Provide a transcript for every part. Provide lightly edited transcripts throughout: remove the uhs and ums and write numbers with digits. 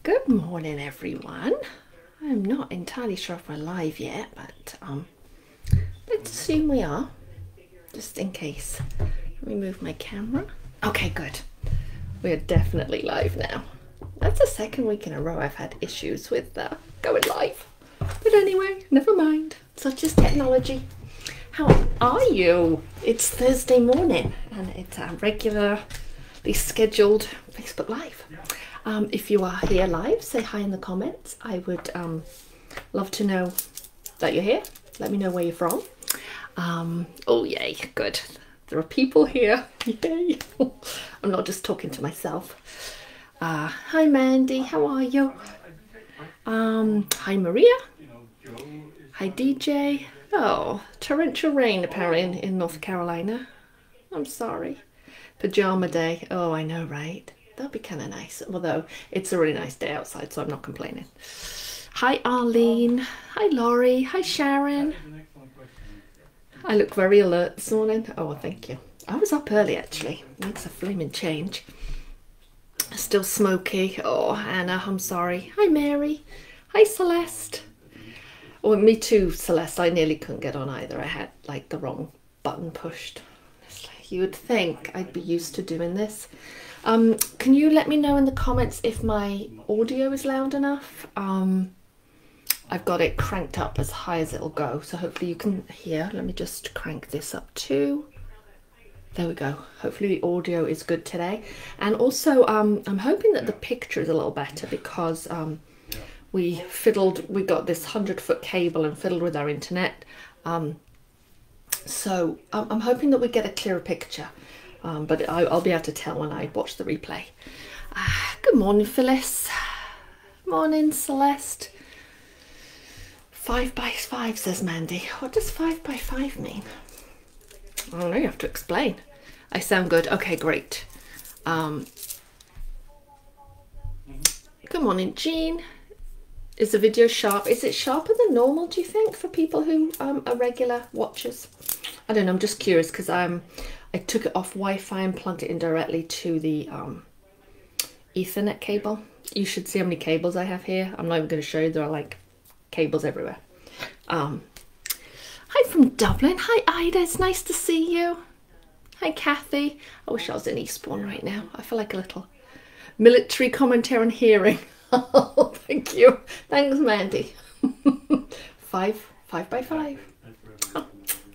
Good morning, everyone. I'm not entirely sure if we're live yet, but let's assume we are, just in case. Let me move my camera. Okay, good. We're definitely live now. That's the second week in a row I've had issues with going live. But anyway, never mind. Such is technology. How are you? It's Thursday morning and it's a regularly scheduled Facebook Live. If you are here live, say hi in the comments. I would love to know that you're here. Let me know where you're from. Oh yay, good. There are people here. Yay. I'm not just talking to myself. Hi Mandy, how are you? Hi Maria. Hi DJ. Oh, torrential rain apparently in North Carolina. I'm sorry. Pajama day. Oh, I know, right? That'll be kind of nice. Although it's a really nice day outside, so I'm not complaining. Hi Arlene. Hi Laurie. Hi Sharon. I look very alert this morning. Oh, thank you. I was up early actually. Makes a flaming change. Still smoky. Oh, Anna, I'm sorry. Hi Mary. Hi Celeste. Oh, me too, Celeste. I nearly couldn't get on either. I had like the wrong button pushed. You would think I'd be used to doing this. Can you let me know in the comments if my audio is loud enough? I've got it cranked up as high as it'll go, so hopefully you can hear. Let me just crank this up too. There we go. Hopefully the audio is good today. And also, I'm hoping that the picture is a little better because we got this 100-foot cable and fiddled with our internet. So I'm hoping that we get a clearer picture. But I'll be able to tell when I watch the replay. Good morning, Phyllis. Morning, Celeste. 5 by 5, says Mandy. What does 5 by 5 mean? I don't know, you have to explain. I sound good. Okay, great. Good morning, Jean. Is the video sharp? Is it sharper than normal, do you think, for people who are regular watchers? I don't know, I'm just curious because I took it off Wi-Fi and plugged it in directly to the Ethernet cable. You should see how many cables I have here. I'm not even going to show you. There are like cables everywhere. Hi from Dublin. Hi Ida. It's nice to see you. Hi Kathy. I wish I was in Eastbourne right now. I feel like a little military commentary on hearing. Oh, thank you. Thanks, Mandy. 5 by 5. Oh,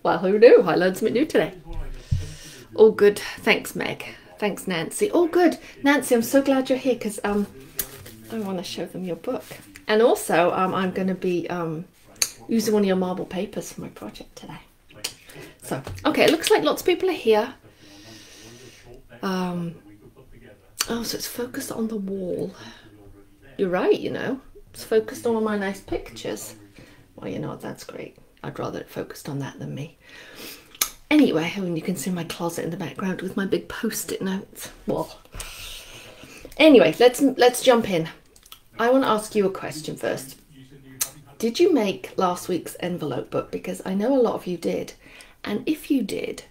well, who knew? I learned something new today. All good. Thanks, Meg. Thanks, Nancy. All good. Nancy, I'm so glad you're here because I want to show them your book. And also, I'm going to be using one of your marble papers for my project today. So, okay, it looks like lots of people are here. Oh, so it's focused on the wall. You're right, you know. It's focused on all my nice pictures. Well, you know what? That's great. I'd rather it focused on that than me. Anyway, I mean, you can see my closet in the background with my big post-it notes. Well, anyway, let's jump in. I want to ask you a question first. Did you make last week's envelope book? Because I know a lot of you did. And if you did,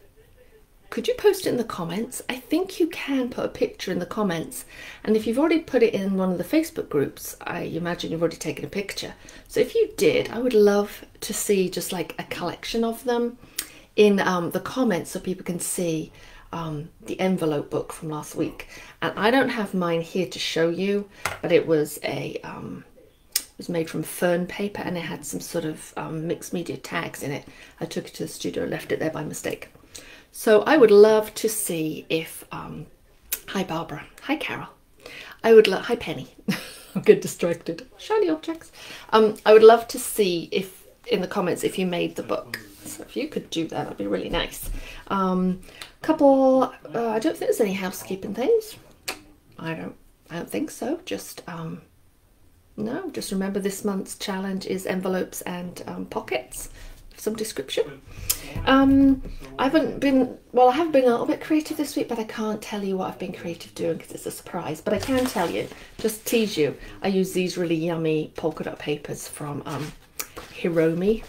could you post it in the comments? I think you can put a picture in the comments. And if you've already put it in one of the Facebook groups, I imagine you've already taken a picture. So if you did, I would love to see just like a collection of them in the comments so people can see the envelope book from last week. And I don't have mine here to show you, but it was it was made from fern paper and it had some sort of mixed media tags in it. I took it to the studio and left it there by mistake. So I would love to see if hi Barbara, hi Carol. Hi Penny. I'm getting distracted. Shiny objects. I would love to see if in the comments if you made the book. So if you could do that, that'd be really nice. I don't think there's any housekeeping things. I don't think so. Just no, just remember this month's challenge is envelopes and pockets of some description. I have been a little bit creative this week, but I can't tell you what I've been creative doing because it's a surprise. But I can tell you, just tease you, I use these really yummy polka dot papers from Hiromi.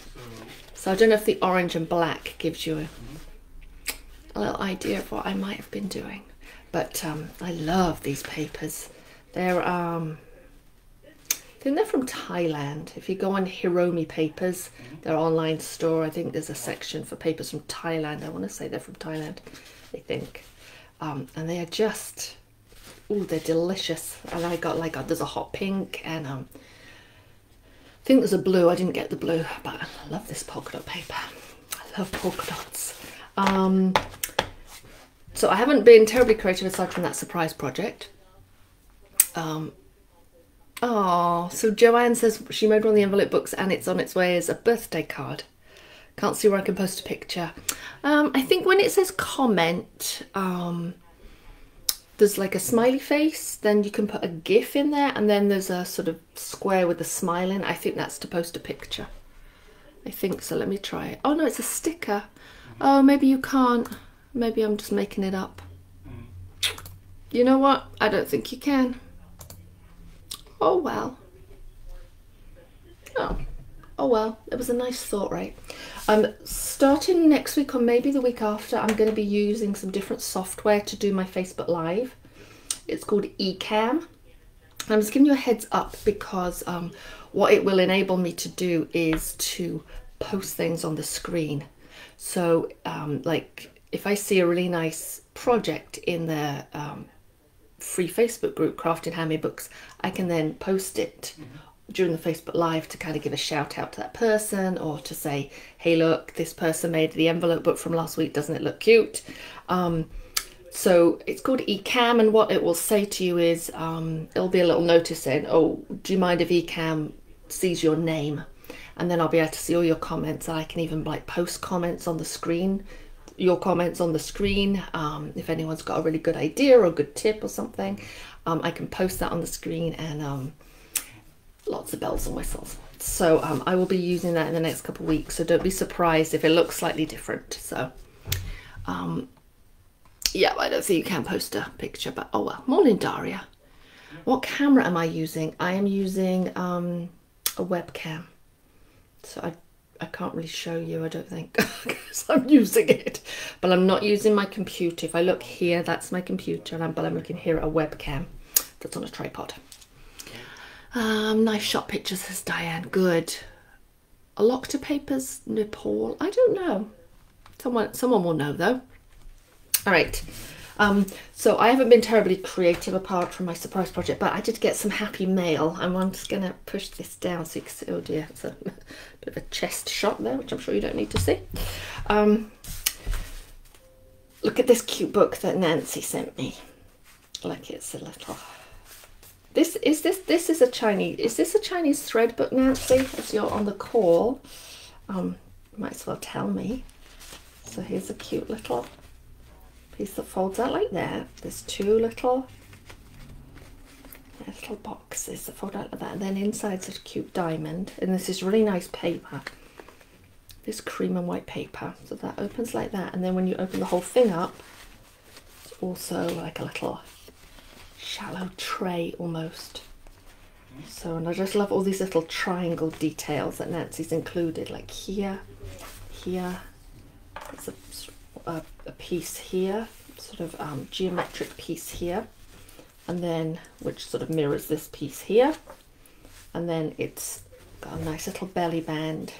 So I don't know if the orange and black gives you a little idea of what I might have been doing. But I love these papers. They're think they're from Thailand. If you go on Hiromi Papers, their online store, I think there's a section for papers from Thailand. I want to say they're from Thailand, I think. And they are just, oh, they're delicious. And I got like, there's a hot pink and I think there's a blue. I didn't get the blue, but I love this polka dot paper. I love polka dots. So I haven't been terribly creative aside from that surprise project. Oh, so Joanne says she made one of the envelope books and it's on its way as a birthday card. Can't see where I can post a picture. I think when it says comment, there's like a smiley face, then you can put a GIF in there, and then there's a sort of square with a smile in. I think that's to post a picture. I think so. Let me try it. Oh no, it's a sticker. Oh, maybe you can't. Maybe I'm just making it up. You know what? I don't think you can. Oh well. Oh well. It was a nice thought, right? Starting next week or maybe the week after, I'm going to be using some different software to do my Facebook Live. It's called Ecamm. I'm just giving you a heads up because what it will enable me to do is to post things on the screen. So like if I see a really nice project in the free Facebook group, Crafting Handmade Books, I can then post it during the Facebook Live to kind of give a shout out to that person, or to say, hey look, this person made the envelope book from last week, doesn't it look cute? So it's called Ecamm, and what it will say to you is, it'll be a little notice saying, oh, do you mind if Ecamm sees your name? And then I'll be able to see all your comments, and I can even like post comments on the screen, your comments on the screen. If anyone's got a really good idea or a good tip or something, I can post that on the screen, and lots of bells and whistles. So I will be using that in the next couple of weeks, so don't be surprised if it looks slightly different. So yeah, I don't think you can post a picture, but oh well. Morning, Daria. What camera am I using? I am using a webcam, so I can't really show you, I don't think, because I'm using it, but I'm not using my computer. If I look here, that's my computer, but I'm looking here at a webcam that's on a tripod. Nice shot pictures, says Diane. Good. Alokta Papers, Nepal. I don't know. Someone will know though. All right. So I haven't been terribly creative apart from my surprise project, but I did get some happy mail, and I'm just going to push this down so you can see. Oh dear, it's a bit of a chest shot there, which I'm sure you don't need to see. Look at this cute book that Nancy sent me. Like, it's a little. This is a Chinese. Is this a Chinese thread book, Nancy? As you're on the call, might as well tell me. So here's a cute little piece that folds out like that. There's two little boxes that fold out like that, and then inside's a cute diamond, and this is really nice paper, this cream and white paper. So that opens like that, and then when you open the whole thing up, it's also like a little shallow tray almost. So, and I just love all these little triangle details that Nancy's included, like here, there's a piece here, sort of geometric piece here, and then which sort of mirrors this piece here, and then it's got a nice little belly band.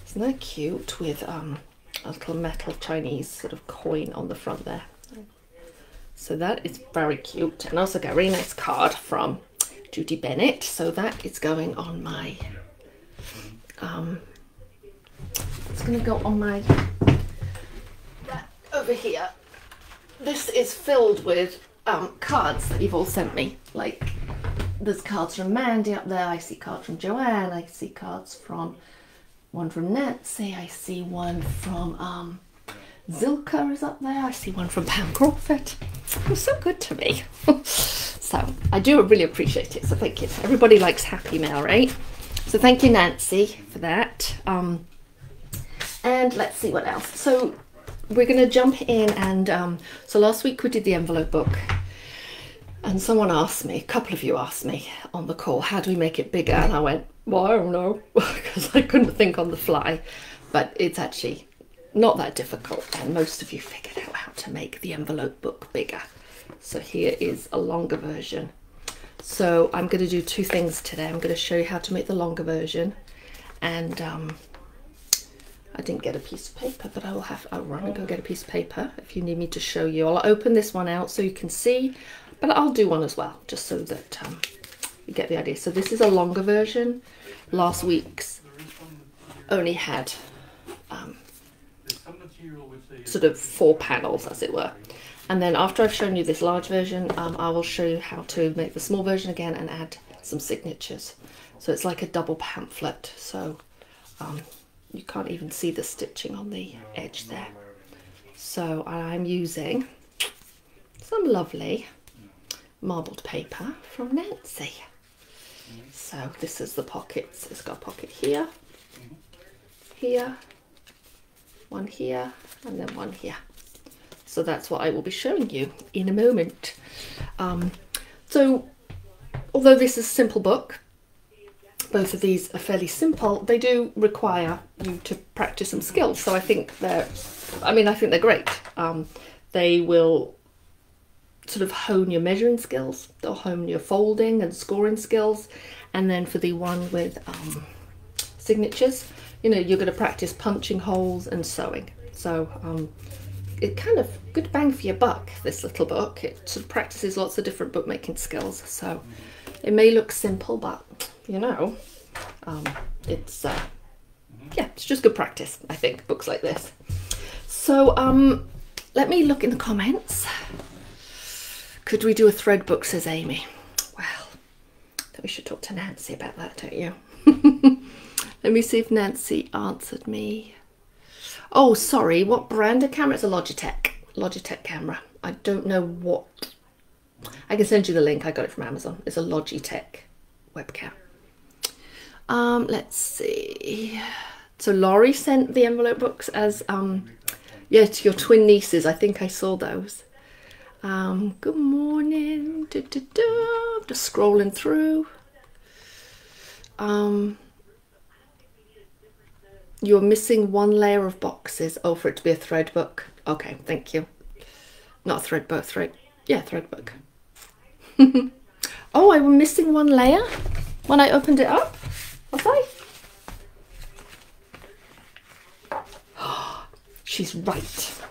Isn't that cute, with a little metal Chinese sort of coin on the front there. So that is very cute, and also got a really nice card from Judy Bennett, so that is going on my it's going to go on my over here. This is filled with cards that you've all sent me. Like, there's cards from Mandy up there, I see cards from Joanne, I see cards from one from Nancy, I see one from Zilka is up there, I see one from Pam Crawford. It was so good to me. So I do really appreciate it, so thank you. Everybody likes happy mail, right? So thank you, Nancy, for that. And let's see what else. So we're going to jump in, and so last week we did the envelope book, and someone asked me, a couple of you asked me on the call, how do we make it bigger? And I went, well, I don't know, because I couldn't think on the fly, but it's actually not that difficult, and most of you figured out how to make the envelope book bigger. So here is a longer version. So I'm going to do two things today. I'm going to show you how to make the longer version, and I didn't get a piece of paper, but I'll run and go get a piece of paper if you need me to show you. I'll open this one out so you can see, but I'll do one as well, just so that you get the idea. So this is a longer version. Last week's only had sort of 4 panels, as it were. And then after I've shown you this large version, I will show you how to make the small version again and add some signatures. So it's like a double pamphlet. So you can't even see the stitching on the edge there. So I'm using some lovely marbled paper from Nancy. So this is the pockets. It's got a pocket here, here, one here, and then one here. So that's what I will be showing you in a moment. So although this is a simple book, both of these are fairly simple, they do require you to practice some skills. So I think they're great. They will sort of hone your measuring skills, they'll hone your folding and scoring skills, and then for the one with signatures, you know, you're going to practice punching holes and sewing. So it kind of good bang for your buck, this little book. It sort of practices lots of different bookmaking skills. So it may look simple, but you know, it's just good practice, I think, books like this. So let me look in the comments. Could we do a thread book, says Amy. Well, I think we should talk to Nancy about that, don't you? Let me see if Nancy answered me. Oh, sorry, what brand of camera? It's a Logitech camera. I don't know what. I can send you the link. I got it from Amazon. It's a Logitech webcam. Let's see. So Laurie sent the envelope books as yeah, to your twin nieces. I think I saw those. Good morning. Just scrolling through. You're missing one layer of boxes. Oh, for it to be a thread book. Okay, thank you. Not a thread book, thread book. Oh, I was missing one layer when I opened it up. Was I? She's right.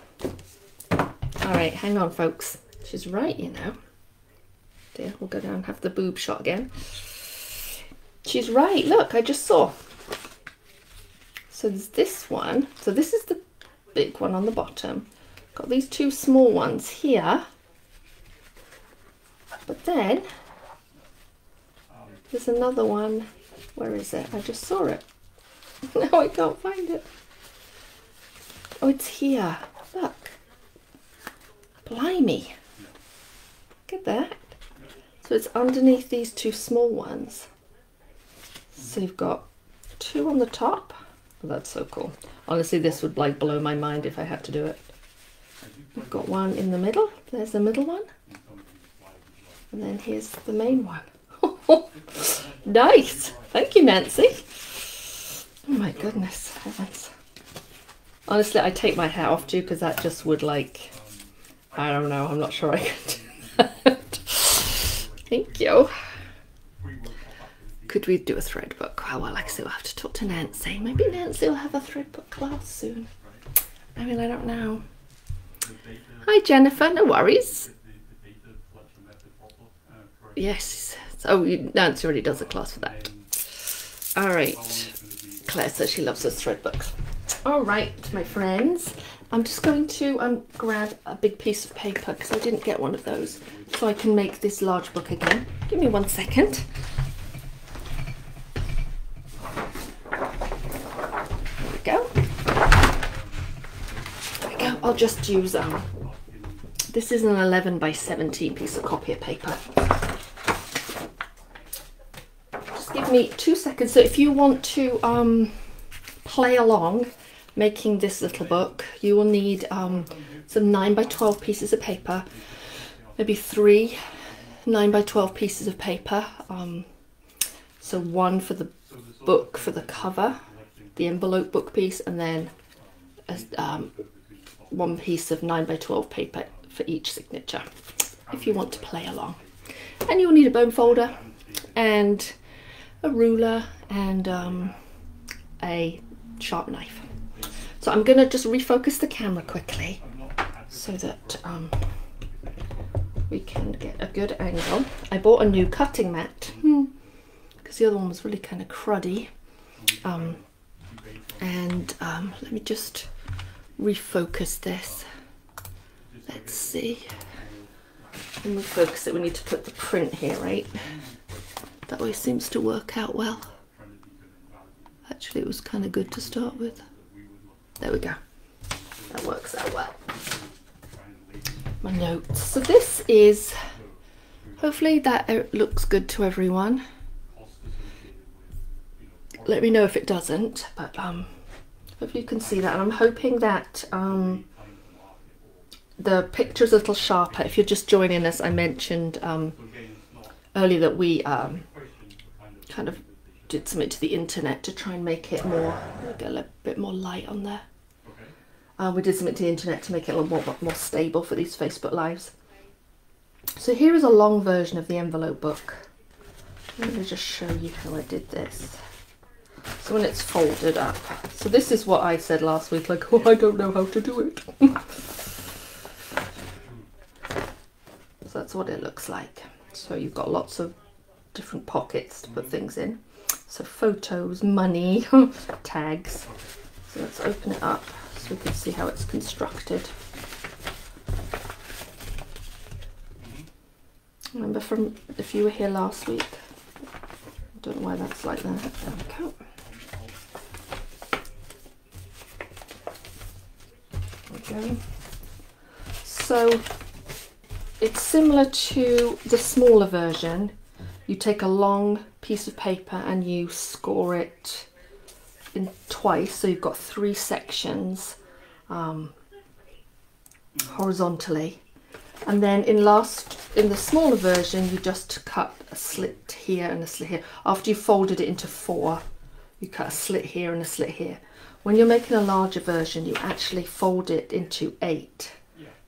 All right, hang on, folks. She's right, you know. Dear, we'll go down and have the boob shot again. She's right. Look, I just saw. So there's this one. So this is the big one on the bottom. Got these 2 small ones here. But then there's another one. Where is it? I just saw it. Now I can't find it. Oh, it's here. Look. Blimey. Look at that. So it's underneath these 2 small ones. So you've got 2 on the top. Oh, that's so cool. Honestly, this would like blow my mind if I had to do it. We've got one in the middle. There's the middle one. And then here's the main one. Nice. Thank you, Nancy. Oh my goodness heavens. Honestly, I take my hat off to you because that just would like, I don't know, I'm not sure I can do that. Thank you. Could we do a thread book? Oh, well, like I said, we'll have to talk to Nancy. Maybe Nancy will have a thread book class soon. I mean, I don't know. Hi, Jennifer. No worries. Yes. Oh, Nancy already does a class for that. All right. Claire says she loves those thread books. All right, my friends. I'm just going to grab a big piece of paper because I didn't get one of those, so I can make this large book again. Give me 1 second. Go. There we go. I'll just use this is an 11 by 17 piece of copy of paper. Just give me 2 seconds. So if you want to play along making this little book, you will need some 9 by 12 pieces of paper, maybe 3 9 by 12 pieces of paper. So one for the book for the cover, the envelope book piece, and then one piece of 9 by 12 paper for each signature, if you want to play along. And you'll need a bone folder and a ruler and a sharp knife. So I'm going to just refocus the camera quickly so that we can get a good angle. I bought a new cutting mat because the other one was really kind of cruddy. Let me just refocus this. Let's see. When we focus it, we need to put the print here, right? That way seems to work out well. Actually, it was kind of good to start with. There we go. That works out well. My notes. So this is, hopefully that looks good to everyone. Let me know if it doesn't, but hopefully you can see that. And I'm hoping that the picture's a little sharper. If you're just joining us, I mentioned earlier that we kind of did something to the internet to try and make it more, get a little bit more light on there. We did something to the internet to make it a little more stable for these Facebook Lives. So here is a long version of the envelope book. Let me just show you how I did this. So when it's folded up. So this is what I said last week, like, oh, I don't know how to do it. So that's what it looks like. So you've got lots of different pockets to put things in. So photos, money, tags. So let's open it up so we can see how it's constructed. Remember from if you were here last week, I don't know why that's like that. There we go. Okay. So it's similar to the smaller version. You take a long piece of paper and you score it in twice, so you've got 3 sections horizontally, and then in the smaller version you just cut a slit here and a slit here. After you've folded it into 4, you cut a slit here and a slit here. When you're making a larger version, you actually fold it into 8.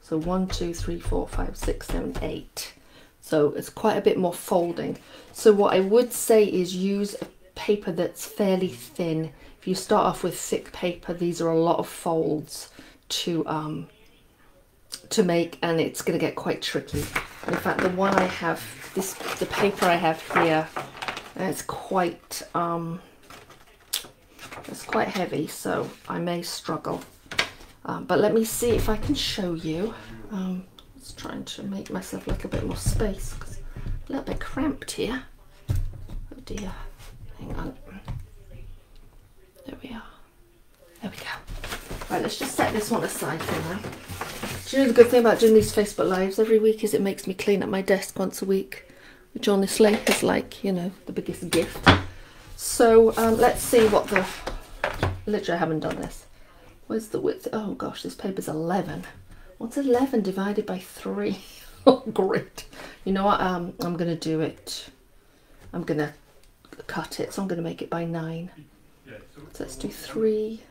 So 1, 2, 3, 4, 5, 6, 7, 8. So it's quite a bit more folding. So what I would say is use a paper that's fairly thin. If you start off with thick paper, these are a lot of folds to make, and it's going to get quite tricky. In fact, the one I have, the paper I have here, it's quite heavy, so I may struggle. But let me see if I can show you. Just trying to make myself a little bit more space because I'm a little bit cramped here. Oh dear. Hang on. There we are. There we go. Right, let's just set this one aside for now. Do you know the good thing about doing these Facebook Lives every week is it makes me clean up my desk once a week, which honestly is like, you know, the biggest gift. So let's see what the, literally I haven't done this. Where's the width? Oh gosh, this paper's 11. What's 11 divided by 3? Oh, great. You know what? I'm going to do it. I'm going to cut it. So I'm going to make it by 9. So let's do 3,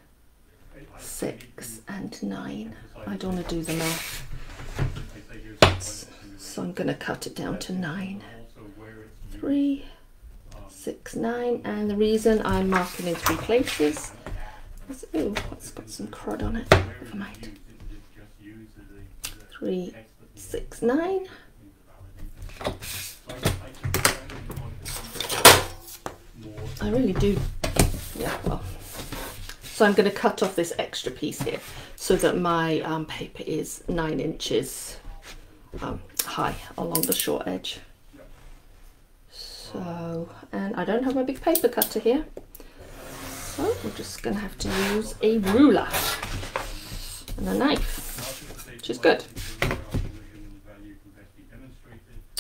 6 and 9. I don't want to do the math. So I'm going to cut it down to 9. 3, 6, 9. And the reason I'm marking in 3 places is, ooh, it's got some crud on it. Never mind. 3, 6, 9. I really do, yeah, well. So I'm going to cut off this extra piece here so that my paper is 9 inches high along the short edge. So, and I don't have my big paper cutter here. So we're just going to have to use a ruler and a knife, which is good.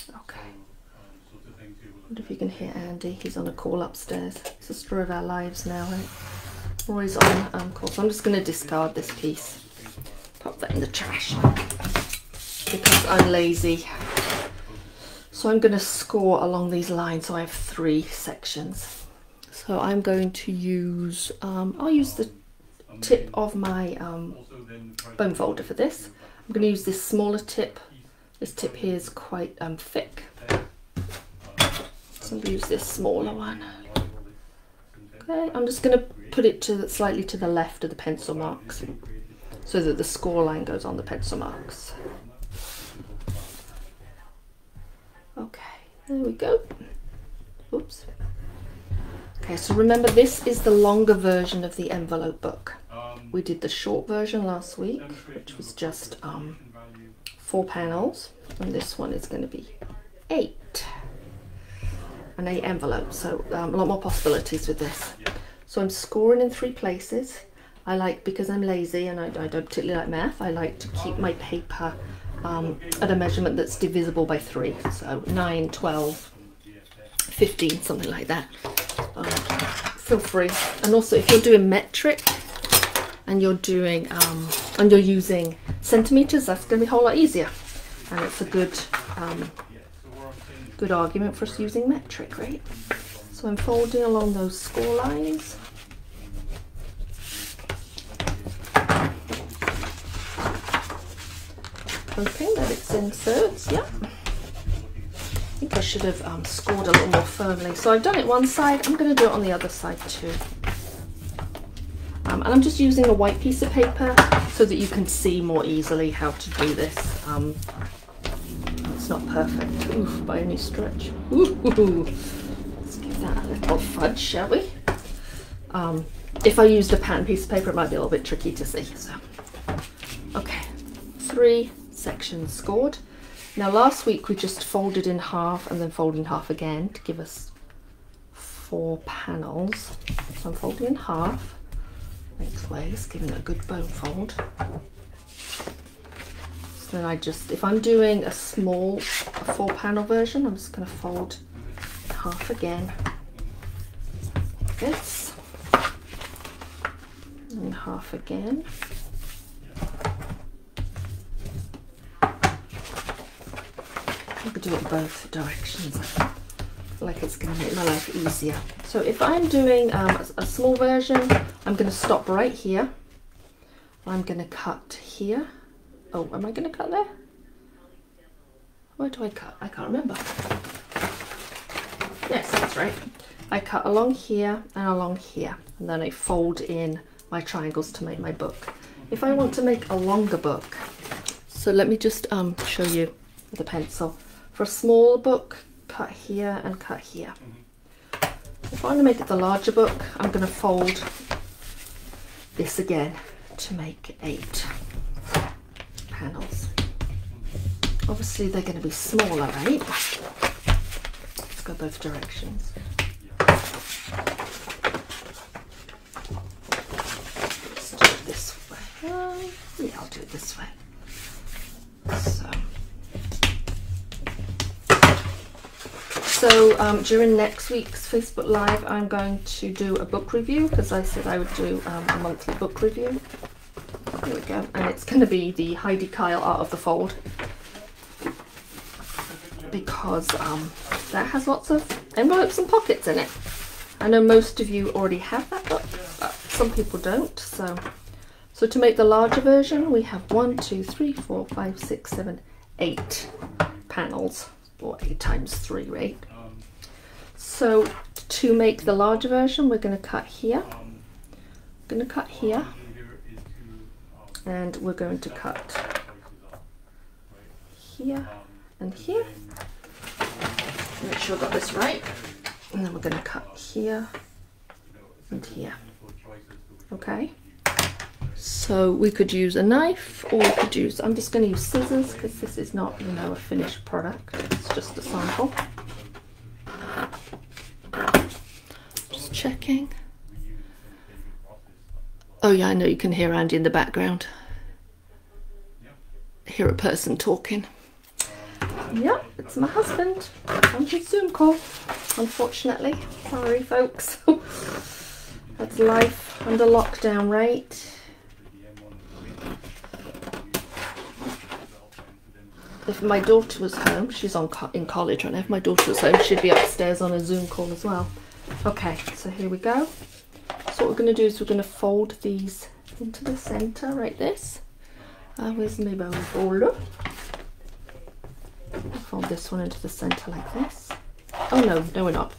Okay. I wonder if you can hear Andy. He's on a call upstairs. It's the story of our lives now, right? We're always on call. So I'm just going to discard this piece. Pop that in the trash because I'm lazy. So I'm going to score along these lines. So I have 3 sections. So I'm going to use, I'll use the tip of my bone folder for this. I'm going to use this smaller tip. This tip here is quite thick. So I'll use this smaller one. Okay, I'm just going to put it slightly to the left of the pencil marks so that the score line goes on the pencil marks. Okay, there we go. Oops. Okay, so remember, this is the longer version of the envelope book. We did the short version last week, which was just 4 panels, and this one is going to be 8. And 8 envelopes, so a lot more possibilities with this. So I'm scoring in 3 places. I like, because I'm lazy and I don't particularly like math, I like to keep my paper at a measurement that's divisible by 3. So 9, 12, 15, something like that. Feel free. And also, if you're doing metric and you're doing and you're using centimeters, that's going to be a whole lot easier. And it's a good good argument for us using metric, right? So I'm folding along those score lines. Hoping that it's inserts, yeah. I think I should have scored a little more firmly. So I've done it one side, I'm going to do it on the other side too. And I'm just using a white piece of paper so that you can see more easily how to do this. It's not perfect, oof, by any stretch. Ooh, let's give that a little fudge, shall we? If I used a pattern piece of paper, it might be a little bit tricky to see. So, okay, 3 sections scored. Now last week we just folded in half and then folded in half again to give us 4 panels. So I'm folding in half lengthways, giving it a good bone fold. So then I just, if I'm doing a small 4 panel version, I'm just going to fold half again, like this, and half again. I could do it both directions. I feel like it's going to make my life easier. So if I'm doing a small version, I'm going to stop right here. I'm going to cut here. Oh, am I going to cut there? Where do I cut? I can't remember. Yes, that's right. I cut along here and along here, and then I fold in my triangles to make my book. If I want to make a longer book, so let me just show you with a pencil. For a small book, cut here and cut here. If I want to make it the larger book, I'm going to fold this again to make 8 panels. Obviously they're going to be smaller, right? Let's go both directions. Let's do it this way. Yeah, I'll do it this way. So during next week's Facebook Live, I'm going to do a book review, because I said I would do a monthly book review. There we go. And it's going to be the Heidi Kyle Art of the Fold, because that has lots of envelopes and pockets in it. I know most of you already have that book, but some people don't. So to make the larger version, we have 1, 2, 3, 4, 5, 6, 7, 8 panels, or 8 times 3, right? So to make the larger version, we're going to cut here. We're going to cut here, and we're going to cut here and here. Make sure I got this right. And then we're going to cut here and here. Okay. So we could use a knife, or we could use, I'm just going to use scissors, because this is not, you know, a finished product. It's just a sample. Just checking. Oh yeah, I know you can hear Andy in the background. Hear a person talking. Yep, it's my husband on his Zoom call, unfortunately. Sorry folks. That's life under lockdown, right? If my daughter was home, she's in college right now. If my daughter was home, she'd be upstairs on a Zoom call as well. Okay, so here we go. So what we're going to do is we're going to fold these into the centre, like this. Where's my bone folder? Fold this one into the centre like this. Oh no, no we're not.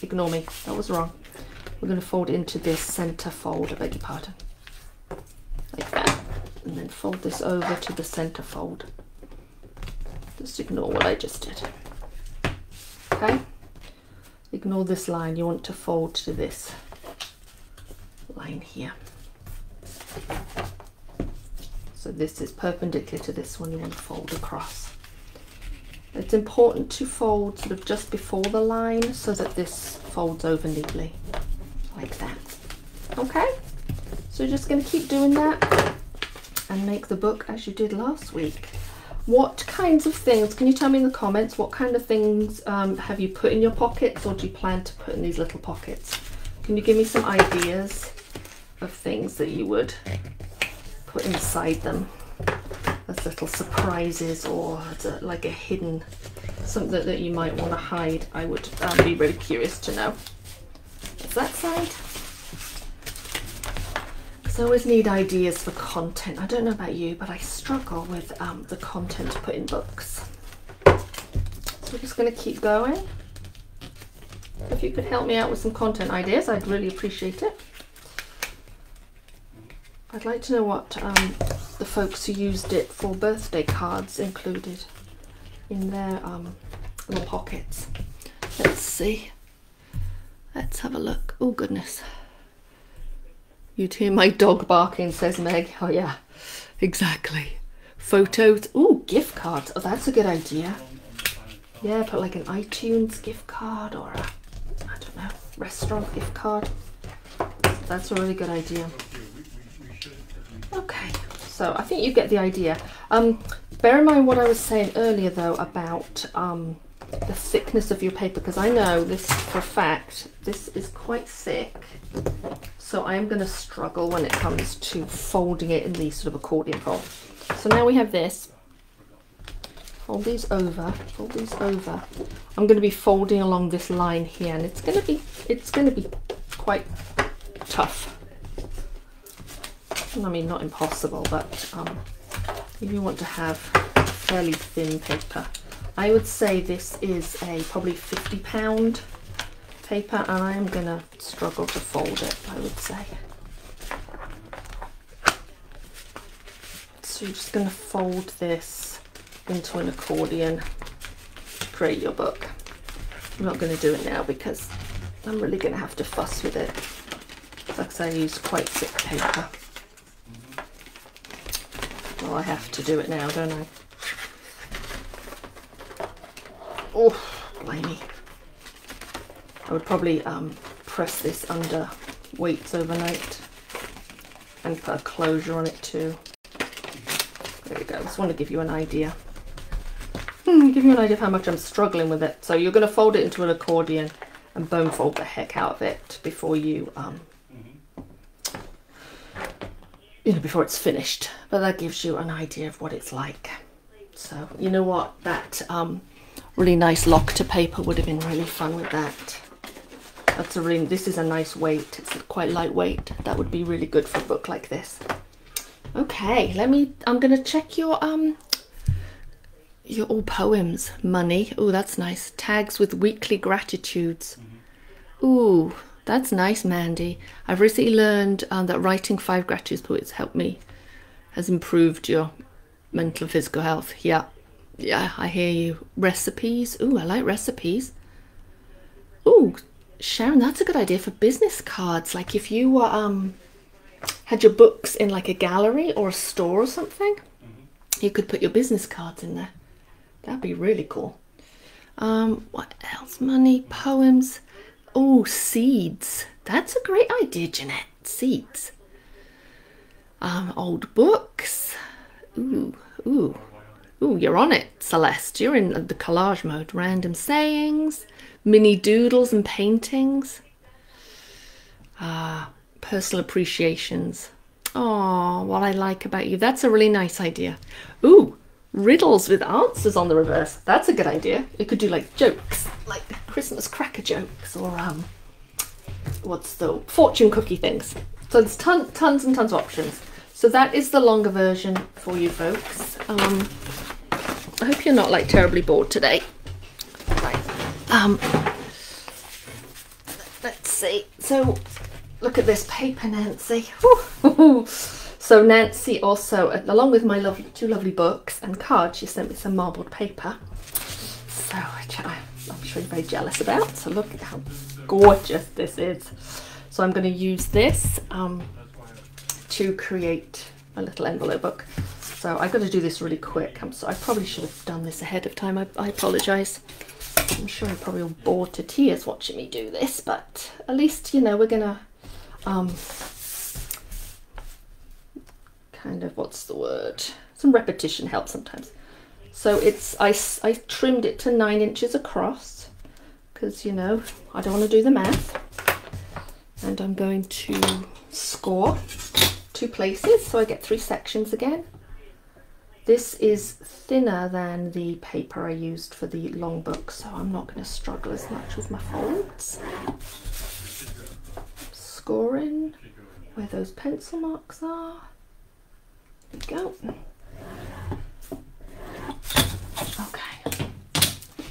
Ignore me, that was wrong. We're going to fold into this center fold, I beg your pardon. Like that. And then fold this over to the center fold. Just ignore what I just did. Okay? Ignore this line. You want to fold to this line here. So this is perpendicular to this one. You want to fold across. It's important to fold sort of just before the line so that this folds over neatly, like that. Okay? So you're just going to keep doing that and make the book as you did last week. What kinds of things, can you tell me in the comments, what kind of things have you put in your pockets, or do you plan to put in these little pockets? Can you give me some ideas of things that you would put inside them as little surprises, or as like a hidden, something that you might want to hide? I would be really curious to know. Is that side? I always need ideas for content. I don't know about you, but I struggle with the content to put in books. So we're just going to keep going. If you could help me out with some content ideas, I'd really appreciate it. I'd like to know what the folks who used it for birthday cards included in their little pockets. Let's see. Let's have a look. Oh goodness. You'd hear my dog barking, says Meg. Oh yeah, exactly. Photos. Ooh, gift cards. Oh, that's a good idea. Yeah, put like an iTunes gift card or a, I don't know, restaurant gift card. That's a really good idea. Okay, so I think you get the idea. Bear in mind what I was saying earlier though about the thickness of your paper, because I know this for a fact, this is quite thick. So I am going to struggle when it comes to folding it in these sort of accordion fold. So now we have this. Fold these over. Fold these over. I'm going to be folding along this line here, and it's going to be quite tough. I mean, not impossible, but if you want to have fairly thin paper, I would say this is a probably 50-pound. paper, and I am going to struggle to fold it, I would say. So you're just going to fold this into an accordion to create your book. I'm not going to do it now because I'm really going to have to fuss with it. Like I say, I use quite thick paper. Well, I have to do it now, don't I? Oh, blimey. I would probably press this under weights overnight and put a closure on it too. There we go. Just want to give you an idea. Give you an idea of how much I'm struggling with it. So you're going to fold it into an accordion and bone fold the heck out of it before you, before it's finished. But that gives you an idea of what it's like. So you know what? That really nice lock to paper would have been really fun with that. That's a really, this is a nice weight. It's quite lightweight. That would be really good for a book like this. Okay, I'm gonna check your all poems. Money. Oh, that's nice. Tags with weekly gratitudes. Ooh, that's nice, Mandy. I've recently learned that writing 5 gratitude poets has improved your mental and physical health. Yeah, I hear you. Recipes. Ooh, I like recipes. Ooh, Sharon, that's a good idea for business cards. Like if you were had your books in like a gallery or a store or something, you could put your business cards in there. That'd be really cool. What else? Money, poems. Oh, seeds. That's a great idea, Jeanette. Seeds. Old books. Ooh, you're on it, Celeste. You're in the collage mode. Random sayings. Mini doodles and paintings. Personal appreciations. Oh, what I like about you. That's a really nice idea. Ooh, riddles with answers on the reverse. That's a good idea. You could do like jokes, like Christmas cracker jokes, or what's the fortune cookie things. So there's tons and tons of options. So that is the longer version for you folks. I hope you're not like terribly bored today. Right. Nancy. So look at this paper, Nancy. So Nancy also, along with my two lovely books and cards, she sent me some marbled paper. So I'm sure you're very jealous about. So look at how gorgeous this is. So I'm going to use this to create a little envelope book. So I've got to do this really quick. I probably should have done this ahead of time. I apologise. I'm sure you're probably all bored to tears watching me do this, but at least, you know, we're going to kind of, what's the word? Some repetition helps sometimes. So I trimmed it to 9 inches across because, you know, I don't want to do the math. And I'm going to score 2 places so I get 3 sections again. This is thinner than the paper I used for the long book, so I'm not going to struggle as much with my folds. Scoring where those pencil marks are. There we go. Okay.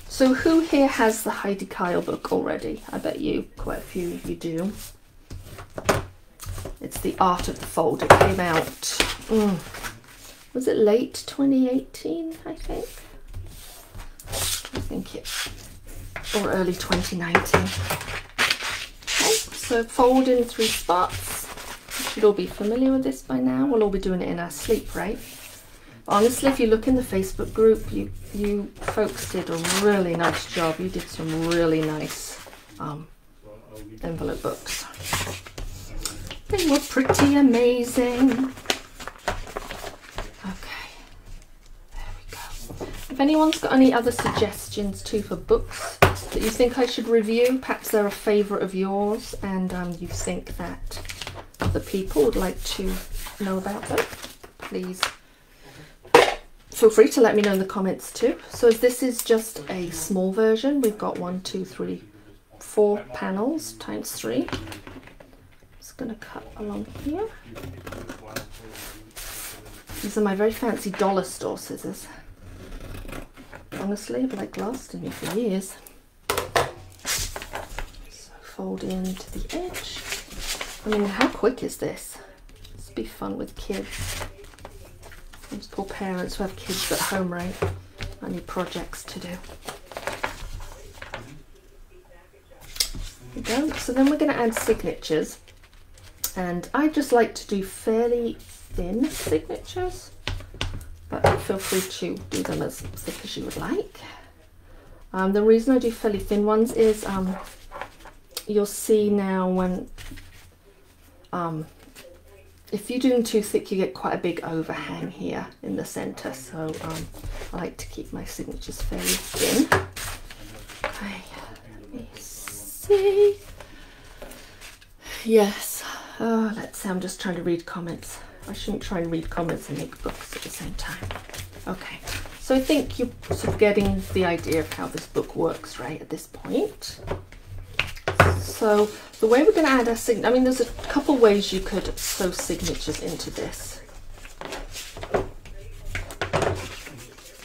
So who here has the Heidi Kyle book already? I bet you, quite a few of you do. It's The Art of the Fold. It came out, was it late 2018, I think it, or early 2019. Okay, so fold in 3 spots. You should all be familiar with this by now. We'll all be doing it in our sleep, right? Honestly, if you look in the Facebook group, you folks did a really nice job. You did some really nice envelope books. They were pretty amazing. Okay, there we go. If anyone's got any other suggestions too for books that you think I should review, perhaps they're a favourite of yours and you think that other people would like to know about them, please feel free to let me know in the comments too. So as this is just a small version, we've got 1, 2, 3, 4 panels times 3. Just going to cut along here. These are my very fancy dollar store scissors. Honestly, I've like lasted me for years. So fold into the edge. I mean, how quick is this? This would be fun with kids. Those poor parents who have kids at home, right? I need projects to do. There we go. So then we're going to add signatures. And I just like to do fairly thin signatures. But feel free to do them as thick as you would like. The reason I do fairly thin ones is you'll see now when if you do them too thick, you get quite a big overhang here in the center. So I like to keep my signatures fairly thin. Okay, let me see. Yes, let's see. I'm just trying to read comments. I shouldn't try and read comments and make books at the same time. Okay, so I think you're sort of getting the idea of how this book works, right, at this point. So the way we're going to add our signature, I mean, there's a couple ways you could sew signatures into this.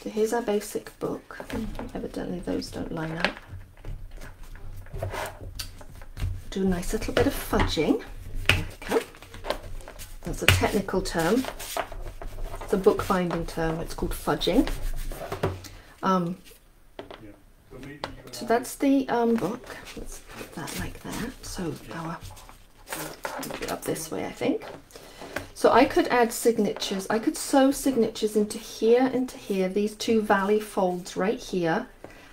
So here's our basic book. Evidently those don't line up. Do a nice little bit of fudging. There we go. That's a technical term. It's a bookbinding term. It's called fudging. So that's the book. Let's put that like that. So our put it up this way, I think. So I could add signatures. I could sew signatures into here, these 2 valley folds right here,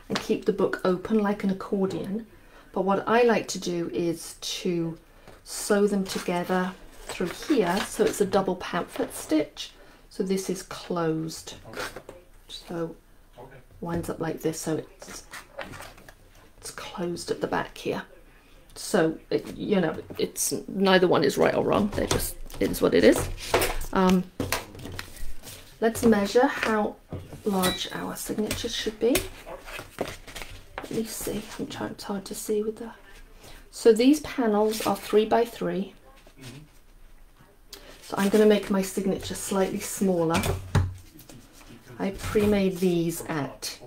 and keep the book open like an accordion. But what I like to do is to sew them together through here, so it's a double pamphlet stitch. So this is closed. So winds up like this, so it's closed at the back here. So you know, it's neither one is right or wrong. They're just, it is what it is. Let's measure how large our signatures should be. Let me see. I'm trying. It's hard to see with the. So these panels are 3 by 3. So I'm going to make my signature slightly smaller. I pre-made these at,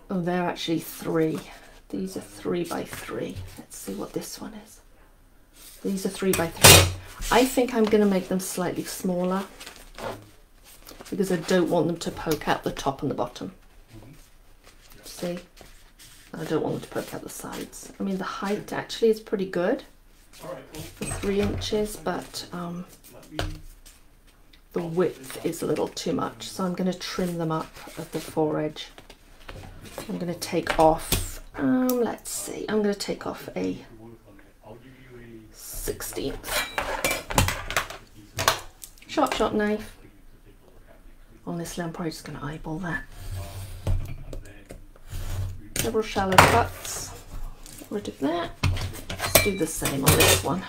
oh, they're actually 3. These are 3 by 3. Let's see what this one is. These are 3 by 3. I think I'm going to make them slightly smaller because I don't want them to poke out the top and the bottom. See? I don't want them to poke out the sides. I mean, the height actually is pretty good for 3 inches, but the width is a little too much. So I'm going to trim them up at the foredge. I'm going to take off, let's see, I'm going to take off a 1/16. Sharp knife. Honestly, I'm probably just going to eyeball that. Several shallow cuts. Get rid of that. Let's do the same on this one.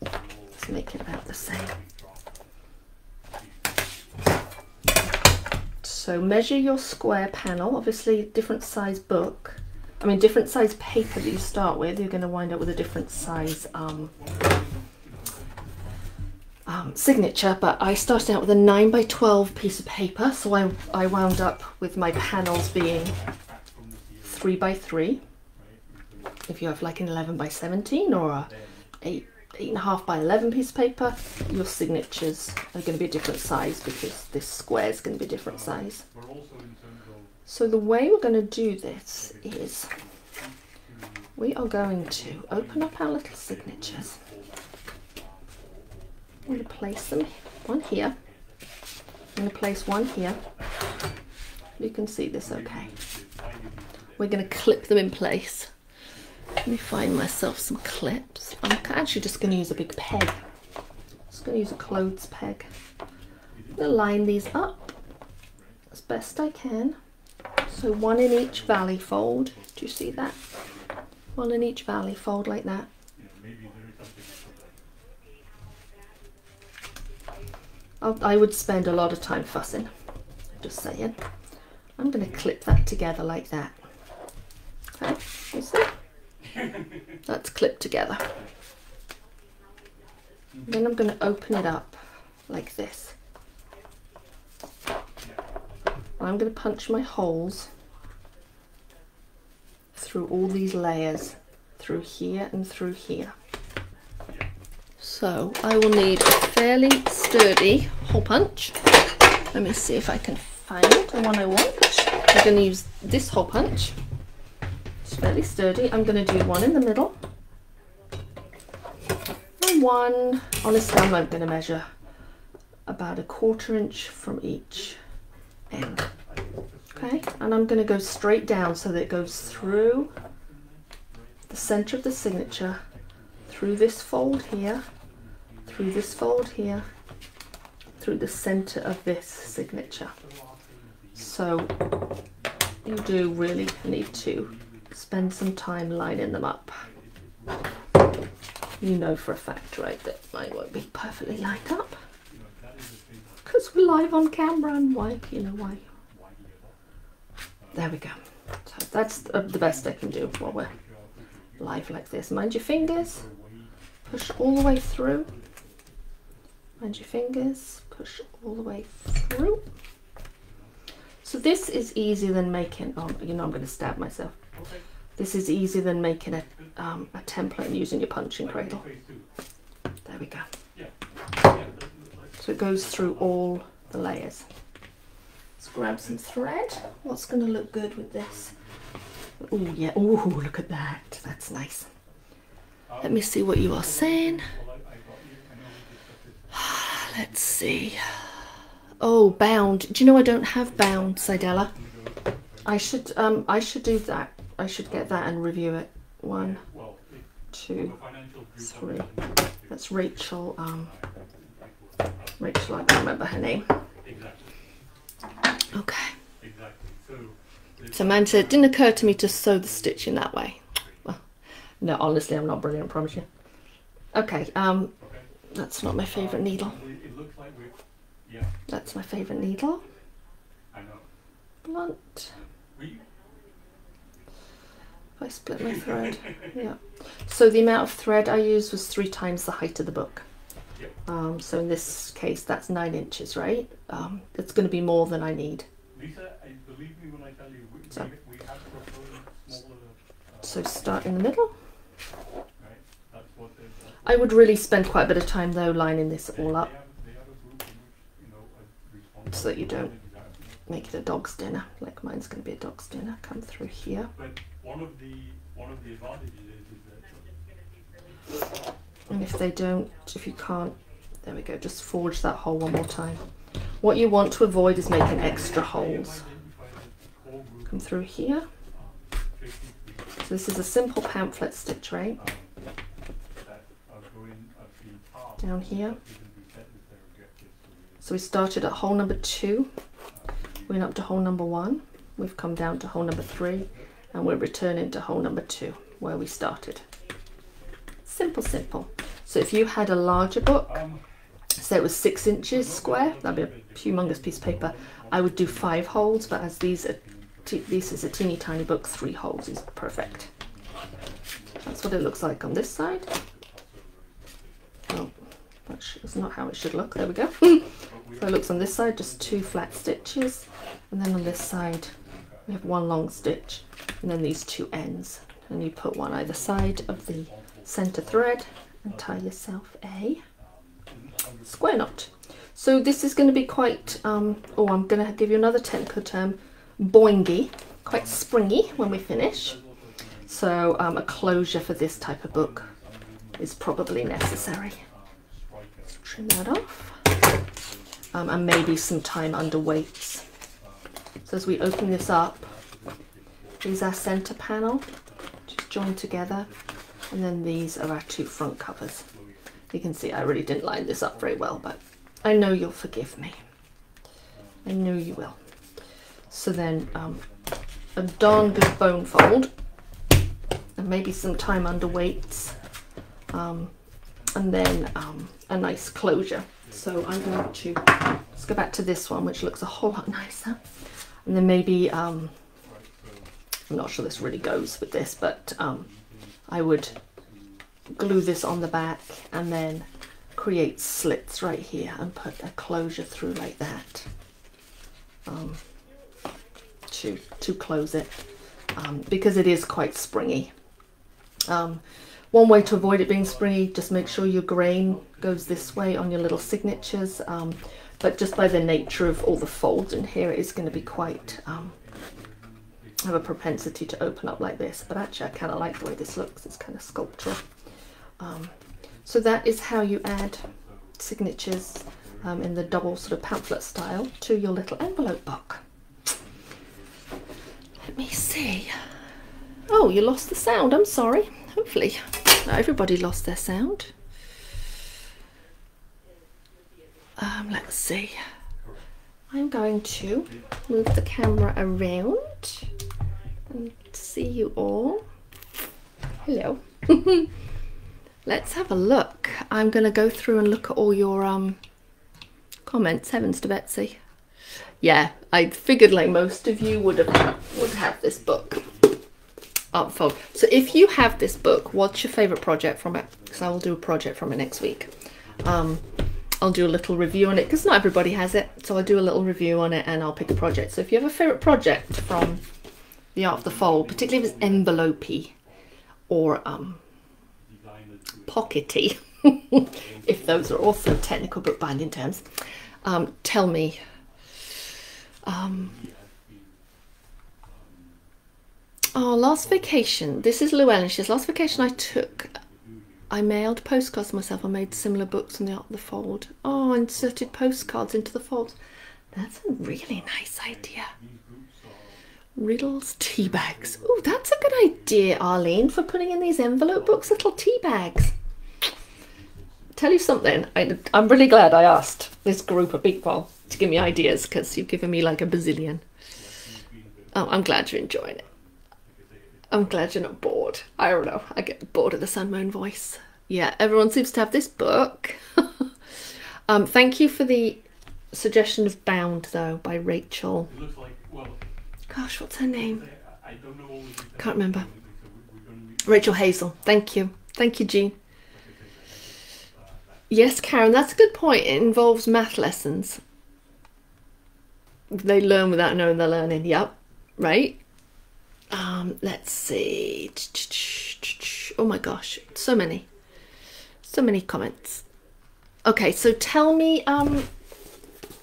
Let's make it about the same. So measure your square panel. Obviously, different size book. I mean, different size paper that you start with. You're going to wind up with a different size signature, but I started out with a 9 by 12 piece of paper, so I wound up with my panels being 3 by 3. If you have like an 11 by 17 or a 8.5 by 11 piece of paper, your signatures are going to be a different size because this square is going to be a different size. So the way we're going to do this is we are going to open up our little signatures. I'm going to place them, one here. I'm going to place one here. You can see this okay. We're going to clip them in place. Let me find myself some clips. I'm actually just going to use a big peg. Just going to use a clothes peg. I'm going to line these up as best I can. So one in each valley fold. Do you see that? One in each valley fold like that. I would spend a lot of time fussing, just saying. I'm going to clip that together like that. Okay, you see? That's clipped together. Then I'm going to open it up like this. I'm going to punch my holes through all these layers, through here and through here. So I will need a fairly sturdy hole punch. Let me see if I can find the one I want. I'm going to use this hole punch. It's fairly sturdy. I'm going to do one in the middle. And one, honestly I'm going to measure about 1/4 inch from each end. Okay, and I'm going to go straight down so that it goes through the center of the signature, through this fold here, through this fold here, through the center of this signature. So you do really need to spend some time lining them up. You know for a fact, right, that mine won't be perfectly lined up because we're live on camera, and why, you know why. There we go. So that's the best I can do while we're live like this. Mind your fingers, push all the way through. Mind your fingers, push all the way through. So this is easier than making, oh, you know I'm going to stab myself. This is easier than making a template and using your punching cradle. There we go. So it goes through all the layers. Let's grab some thread. What's going to look good with this? Oh yeah, oh look at that, that's nice. Let me see what you are saying. Let's see. Oh, bound. Do you know I don't have bound, Sidella? I should do that. I should get that and review it. 1, 2, 3. That's Rachel. Rachel, I can't remember her name. Okay. So man said, it didn't occur to me to sew the stitch in that way. Well, no, honestly, I'm not brilliant, I promise you. Okay, that's not my favourite needle. That's my favourite needle. Blunt. If I split my thread, yeah. So the amount of thread I used was 3 times the height of the book. So in this case, that's 9 inches, right? It's going to be more than I need. So So start in the middle. I would really spend quite a bit of time though lining this all up so that you don't make it a dog's dinner. Like mine's going to be a dog's dinner. Come through here. But one of the advantages is that, and if you can't, there we go, just forge that hole one more time. What you want to avoid is making extra holes. Come through here. So this is a simple pamphlet stitch, right? Down here. So we started at hole number 2, went up to hole number 1, we've come down to hole number 3, and we're returning to hole number 2 where we started. Simple, simple. So if you had a larger book, say it was 6 inches square, that'd be a humongous piece of paper, I would do 5 holes, but as this is a teeny tiny book, 3 holes is perfect. That's what it looks like on this side. Oh, that's not how it should look. There we go. So it looks on this side, just 2 flat stitches, and then on this side we have 1 long stitch, and then these 2 ends, and you put one either side of the center thread and tie yourself a square knot. So this is going to be quite, I'm going to give you another technical term, boingy, quite springy when we finish. So a closure for this type of book is probably necessary. Let's trim that off. And maybe some time under weights. So as we open this up, these are center panel, just joined together, and then these are our 2 front covers. You can see I really didn't line this up very well, but I know you'll forgive me. I know you will. So then a darn good bone fold, and maybe some time under weights, and then a nice closure. So I'm going to, let's go back to this one, which looks a whole lot nicer. And then maybe, I'm not sure this really goes with this, but I would glue this on the back and then create slits right here and put a closure through like that to close it, because it is quite springy. One way to avoid it being springy, just make sure your grain goes this way on your little signatures, but just by the nature of all the folds in here, it is going to be quite, have a propensity to open up like this, but actually I kind of like the way this looks. It's kind of sculptural. So that is how you add signatures in the double sort of pamphlet style to your little envelope book. Let me see. Oh, you lost the sound. I'm sorry. Hopefully not everybody lost their sound. Let's see. I'm going to move the camera around and see you all. Hello. Let's have a look. I'm going to go through and look at all your comments. Heavens to Betsy. Yeah, I figured like most of you would have this book upfold. So if you have this book, what's your favourite project from it? Because I will do a project from it next week. I'll do a little review on it because not everybody has it. So I'll do a little review on it and I'll pick a project. So if you have a favourite project from The Art of the Fold, particularly if it's envelopey or pockety, if those are also technical bookbinding terms, tell me. Oh, last vacation. This is Llewellyn. She says, last vacation I mailed postcards to myself. I made similar books on The Art of the Fold. Oh, I inserted postcards into the folds. That's a really nice idea. Riddles, tea bags. Oh, that's a good idea, Arlene, for putting in these envelope books, little tea bags. Tell you something, I'm really glad I asked this group of people to give me ideas, because you've given me like a bazillion. Oh, I'm glad you're enjoying it. I'm glad you're not bored. I don't know, I get bored of the Sunmown voice. Yeah, everyone seems to have this book. Thank you for the suggestion of Bound, though, by Rachel. it looks like, well, Gosh, what's her name? I don't know always. Can't remember. Rachel Hazel. Thank you. Thank you, Jean. Yes, Karen, that's a good point. It involves math lessons. They learn without knowing they're learning. Yep, right. Let's see. Oh my gosh, so many comments. Okay, so tell me,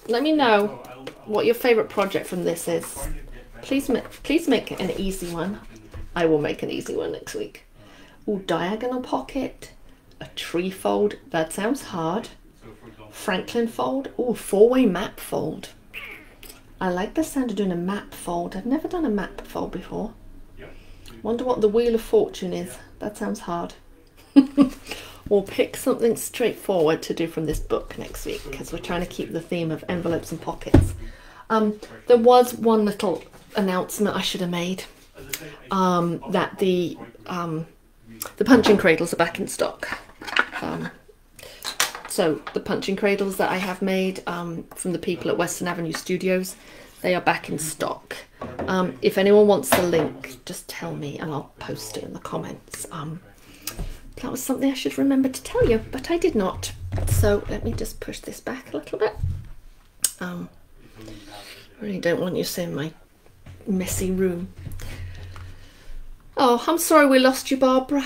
let me know what your favorite project from this is. Please make an easy one. I will make an easy one next week. Oh, diagonal pocket, a tree fold. That sounds hard. Franklin fold. Oh, four-way map fold. I like the sound of doing a map fold. I've never done a map fold before. Wonder what the Wheel of Fortune is. That sounds hard. We'll pick something straightforward to do from this book next week because we're trying to keep the theme of envelopes and pockets. There was one little announcement I should have made, that the punching cradles are back in stock. So the punching cradles that I have made from the people at Western Avenue Studios, they are back in stock. If anyone wants the link, just tell me and I'll post it in the comments. That was something I should remember to tell you, but I did not. So let me just push this back a little bit. I really don't want you seeing my messy room. Oh, I'm sorry we lost you, Barbara.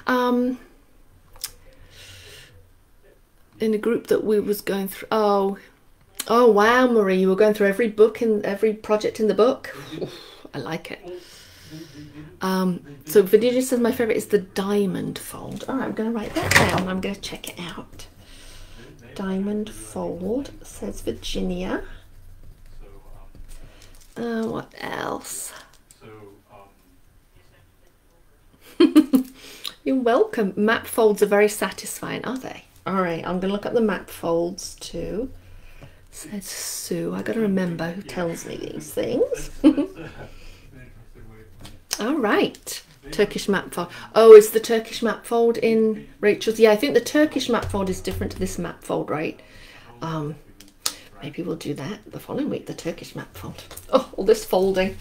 In a group that we was going through. Oh wow, Marie, you were going through every book and every project in the book. Oof, I like it. So Virginia says my favourite is the diamond fold. Alright, I'm going to write that down. I'm going to check it out. Diamond fold, says Virginia. What else? You're welcome. Map folds are very satisfying, are they? Alright, I'm going to look at the map folds too. Says Sue. I got to remember who tells me these things. All right, Turkish map fold. Oh, is the Turkish map fold in Rachel's? Yeah, I think the Turkish map fold is different to this map fold, right? Maybe we'll do that the following week, the Turkish map fold. Oh, all this folding.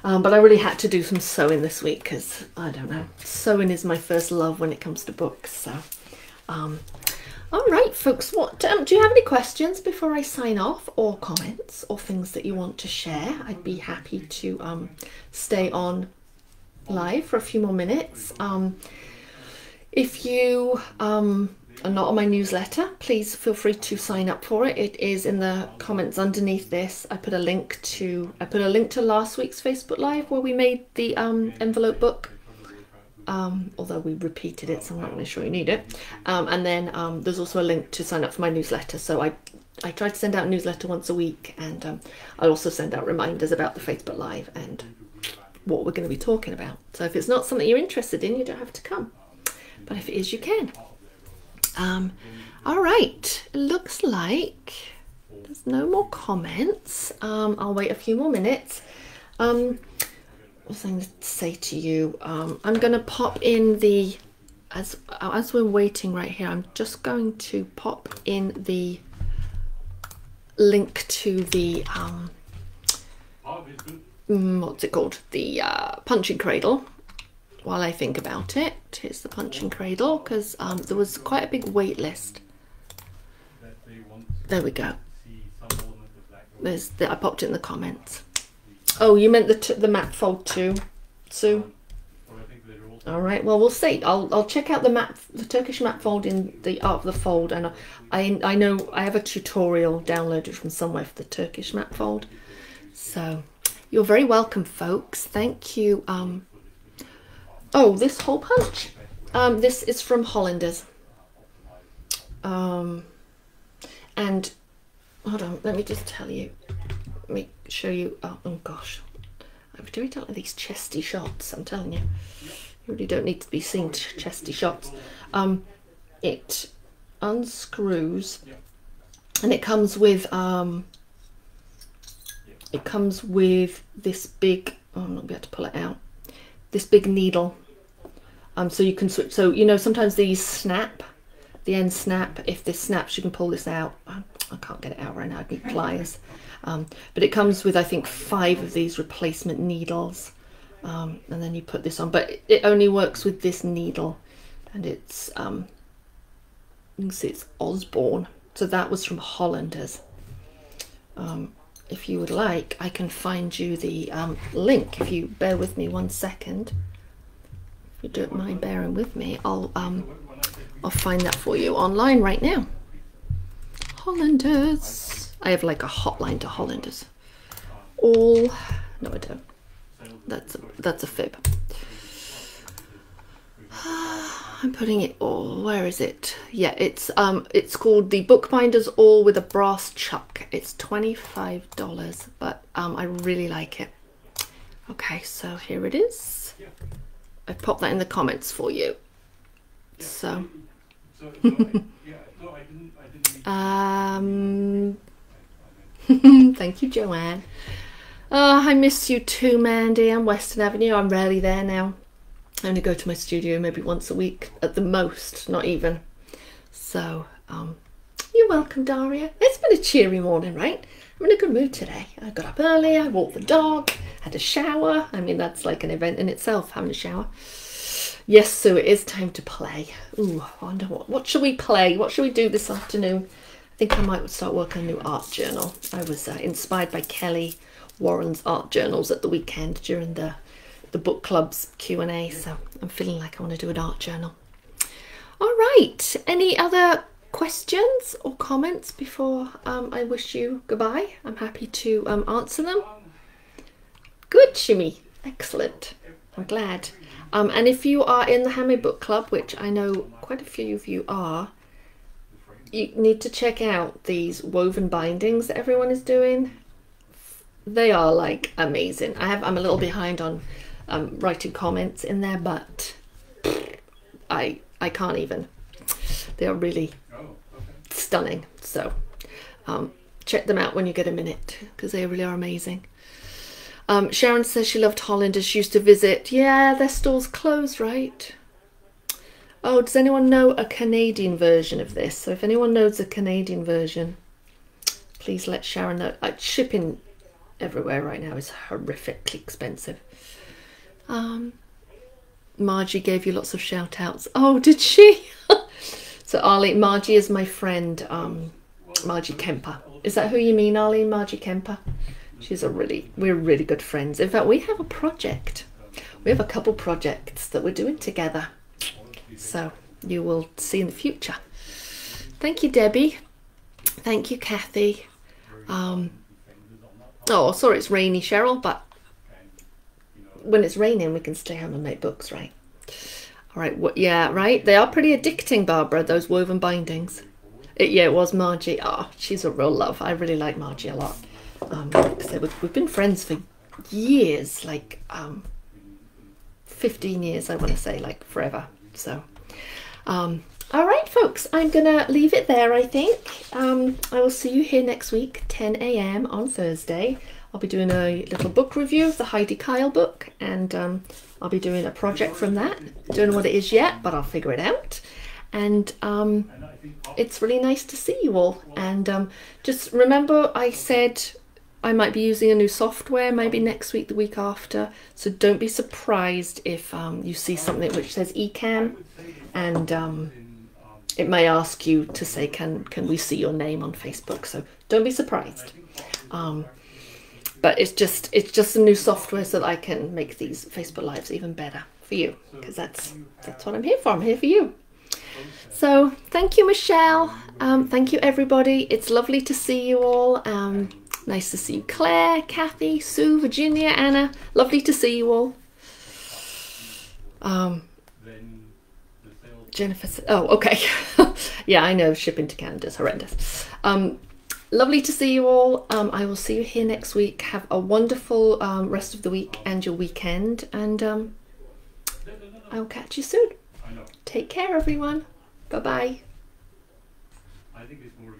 But I really had to do some sewing this week because, I don't know, sewing is my first love when it comes to books. So, all right, folks, what do you have any questions before I sign off, or comments or things that you want to share? I'd be happy to stay on live for a few more minutes. If you are not on my newsletter, please feel free to sign up for it. It is in the comments underneath this. I put a link to last week's Facebook Live where we made the envelope book. Although we repeated it, so I'm not really sure you need it. And then there's also a link to sign up for my newsletter. So I try to send out a newsletter once a week, and I'll also send out reminders about the Facebook Live and what we're going to be talking about. So if it's not something you're interested in, you don't have to come. But if it is, you can. All right, it looks like there's no more comments. I'll wait a few more minutes. What was I going to say to you? I'm going to pop in the, as we're waiting right here, I'm just going to pop in the link to the, what's it called? The punching cradle. While I think about it, here's the punching cradle, because there was quite a big wait list. There we go. I popped it in the comments. Oh, you meant the map fold too, Sue? All right. Well, we'll see. I'll check out the Turkish map fold in the Art of the Fold, and I know I have a tutorial downloaded from somewhere for the Turkish map fold. So you're very welcome, folks. Thank you. Oh, this hole punch. This is from Hollanders. And hold on, let me just tell you. Let me show you. Oh gosh, I really don't like these chesty shots. I'm telling you, you really don't need to be seeing chesty shots. It unscrews, and it comes with this big. Oh, I'm not be able to pull it out. This big needle. So you can switch. So you know sometimes these snap, the ends snap. If this snaps, you can pull this out. I can't get it out right now. I need pliers. But it comes with, I think, 5 of these replacement needles, and then you put this on. But it only works with this needle, and it's you can see it's Osborne. So that was from Hollanders. if you would like, I can find you the link. If you bear with me 1 second, if you don't mind bearing with me, I'll find that for you online right now. Hollanders. I have like a hotline to Hollanders. All, no I don't. That's a fib. I'm putting it all. Where is it? Yeah, it's called the Bookbinders All with a Brass Chuck. It's $25, but I really like it. Okay, so here it is. I popped that in the comments for you. So thank you, Joanne. I miss you too, Mandy. I'm Western Avenue. I'm rarely there now. I only go to my studio maybe once a week at the most, not even. So, you're welcome, Daria. It's been a cheery morning, right? I'm in a good mood today. I got up early, I walked the dog, had a shower. I mean, that's like an event in itself, having a shower. Yes, Sue, it is time to play. Ooh, I wonder what should we play? What should we do this afternoon? I think I might start working on a new art journal. I was inspired by Kelly Warren's art journals at the weekend during the book club's Q&A, so I'm feeling like I want to do an art journal. All right, any other questions or comments before I wish you goodbye? I'm happy to answer them. Good, Shimmy, excellent. I'm glad. And if you are in the Handmade Book Club, which I know quite a few of you are, you need to check out these woven bindings that everyone is doing. They are like amazing. I'm a little behind on writing comments in there, but I can't even. They are really stunning. So check them out when you get a minute, because they really are amazing. Sharon says she loved Hollanders. She used to visit. Yeah, their store's closed, right? Oh, does anyone know a Canadian version of this? So if anyone knows a Canadian version, please let Sharon know. Shipping everywhere right now is horrifically expensive. Margie gave you lots of shout outs. Oh, did she? So Arlene, Margie is my friend, Margie Kemper. Is that who you mean, Arlene? Margie Kemper? We're really good friends. In fact, we have a project. We have a couple projects that we're doing together. So you will see in the future. Thank you, Debbie. Thank you, Kathy. Oh, sorry, it's rainy, Cheryl, but when it's raining, we can stay home and make books, right? All right, yeah, right. They are pretty addicting, Barbara, those woven bindings. Yeah, it was Margie. Oh, she's a real love. I really like Margie a lot. We've been friends for years, like 15 years, I want to say, like forever. So, all right, folks, I'm going to leave it there, I think. I will see you here next week, 10 a.m. on Thursday. I'll be doing a little book review of the Heidi Kyle book, and I'll be doing a project from that. Don't know what it is yet, but I'll figure it out. And it's really nice to see you all. And just remember, I said I might be using a new software maybe next week, the week after. So don't be surprised if you see something which says Ecamm, and it may ask you to say, can we see your name on Facebook? So don't be surprised. But it's just a new software so that I can make these Facebook Lives even better for you, because that's what I'm here for. I'm here for you. So thank you, Michelle. Thank you, everybody. It's lovely to see you all. Nice to see you, Claire, Kathy, Sue, Virginia, Anna. Lovely to see you all. Jennifer said, oh, okay. Yeah, I know shipping to Canada is horrendous. Lovely to see you all. I will see you here next week. Have a wonderful rest of the week and your weekend. And I'll catch you soon. Take care, everyone. Bye-bye. I think it's more